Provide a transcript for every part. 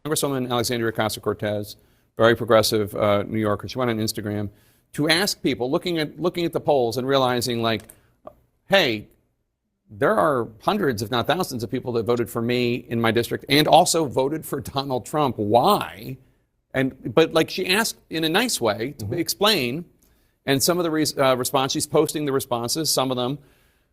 Congresswoman Alexandria Ocasio-Cortez, very progressive New Yorker. She went on Instagram to ask people, looking at the polls and realizing, like, hey, there are hundreds, if not thousands, of people that voted for me in my district and also voted for Donald Trump. Why? But like she asked in a nice way to explain. And some of the response, she's posting the responses. Some of them,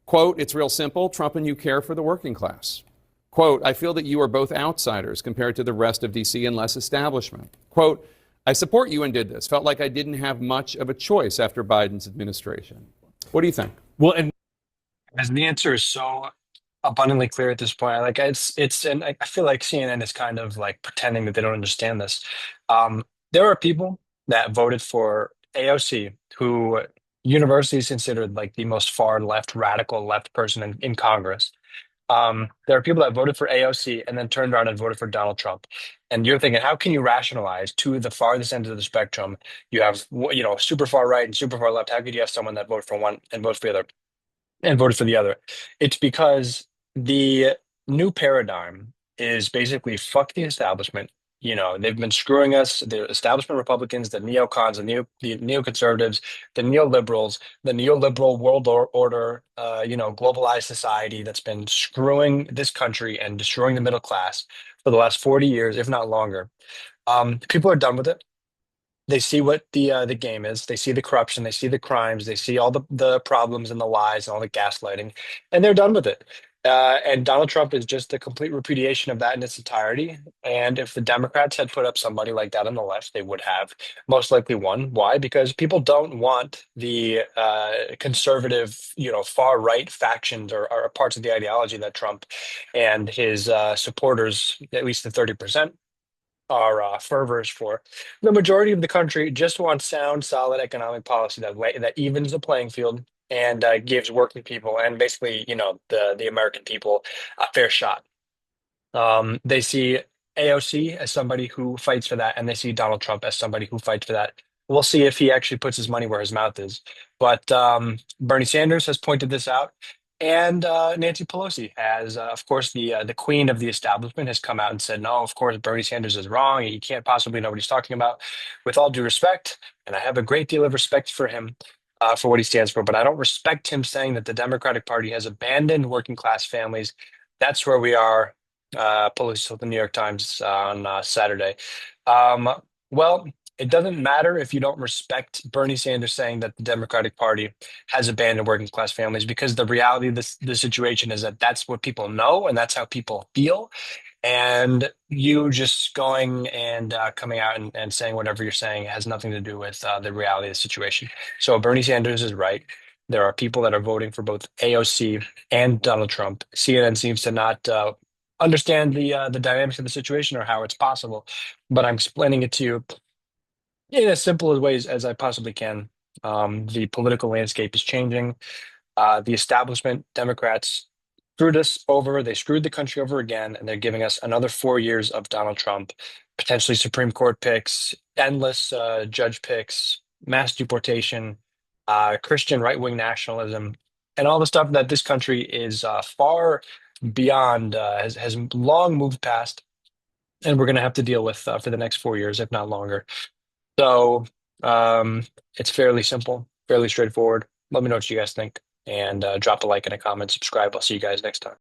quote, "It's real simple. Trump and you care for the working class." Quote, "I feel that you are both outsiders compared to the rest of D.C. and less establishment." Quote, "I support you and did this. Felt like I didn't have much of a choice after Biden's administration." What do you think? Well, and as the answer is so abundantly clear at this point, like and I feel like CNN is kind of like pretending that they don't understand this. There are people that voted for AOC who university is considered like the most far left, radical left person in Congress. There are people that voted for AOC and then turned around and voted for Donald Trump. And you're thinking, how can you rationalize to the farthest end of the spectrum? You have, super far right and super far left. How could you have someone that voted for one and vote for the other? And voted for the other. It's because the new paradigm is basically fuck the establishment. They've been screwing us, the establishment Republicans, the neocons, the neoconservatives, the neoliberals, the neoliberal world order, globalized society that's been screwing this country and destroying the middle class for the last 40 years, if not longer. People are done with it. They see what the game is. They see the corruption. They see the crimes. They see all the problems and the lies and all the gaslighting, and they're done with it. And Donald Trump is just a complete repudiation of that in its entirety. And if the Democrats had put up somebody like that on the left, they would have most likely won. Why? Because people don't want the conservative, far right factions or parts of the ideology that Trump and his supporters, at least the 30%, are fervors for. The majority of the country just wants sound, solid economic policy that evens the playing field and gives working people and basically, the American people a fair shot. They see AOC as somebody who fights for that, and they see Donald Trump as somebody who fights for that. We'll see if he actually puts his money where his mouth is. But Bernie Sanders has pointed this out, and Nancy Pelosi has, of course, the queen of the establishment has come out and said, no, of course, Bernie Sanders is wrong. He can't possibly know what he's talking about. With all due respect, and I have a great deal of respect for him. For what he stands for, but I don't respect him saying that the Democratic Party has abandoned working class families. That's where we are. Pelosi told the New York Times on Saturday. Um, well, it doesn't matter if you don't respect Bernie Sanders saying that the Democratic Party has abandoned working class families, because the reality of the situation is that that's what people know and that's how people feel. And you just going and coming out and saying whatever you're saying has nothing to do with the reality of the situation. So Bernie Sanders is right. There are people that are voting for both AOC and Donald Trump. CNN seems to not understand the dynamics of the situation or how it's possible, but I'm explaining it to you in as simple as ways as I possibly can. The political landscape is changing. The establishment, Democrats, screwed us over. They screwed the country over again, and they're giving us another 4 years of Donald Trump, potentially Supreme Court picks, endless judge picks, mass deportation, Christian right-wing nationalism, and all the stuff that this country is far beyond, has long moved past, and we're going to have to deal with for the next 4 years, if not longer. So um, it's fairly simple, fairly straightforward. Let me know what you guys think, and drop a like and a comment, subscribe. I'll see you guys next time.